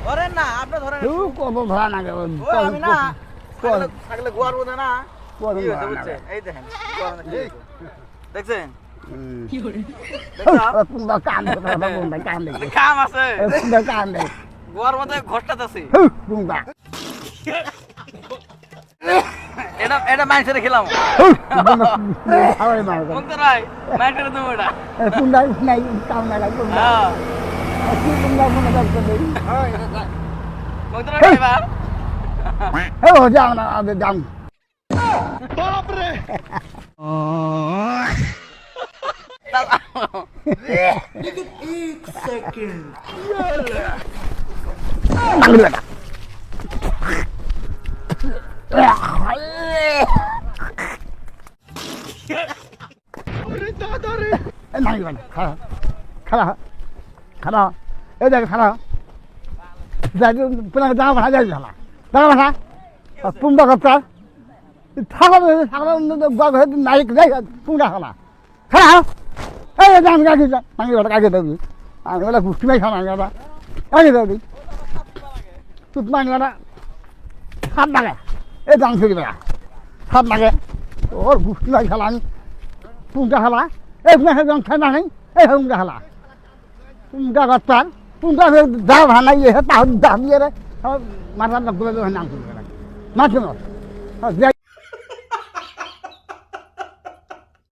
ধরেন না, আপনি ধরেন। কত ধরা না আমি না থাকলে গোয়ার বোধে না কি হয়েছে বুঝছেন? এই দেখেন দেখছেন কাম আছে গোয়ার মধ্যে ঘরটাতে আছে এটা এটা মানুষের খেলাম মানুষের তুমি ওটা एक सेकंड अरे दादा रे नहीं बन खड़ा खड़ा खड़ा ए देख खड़ा जाके पुनः जा बना जा चला जा बना पुंडा करता थाला थाला गग नाइक जाएगा पुंडा खड़ा खड़ा এই দাম গাছি আমি ওটা কাকে দেবি আমি ওটা গুষ্টি মাই খাওয়া যাবা কাকে দেবি তুই মানে ওটা সাত লাগে এই দাম ফিরি বেড়া সাত লাগে ওর গুষ্টি মাই খেলা আমি পুংটা খেলা এই পুনা দাম খেলা নেই এই পুংটা খেলা পুংটা করতাম পুংটা দা ভানাই তাহলে দাম দিয়ে মাথার নাম করে নাম করে মাছ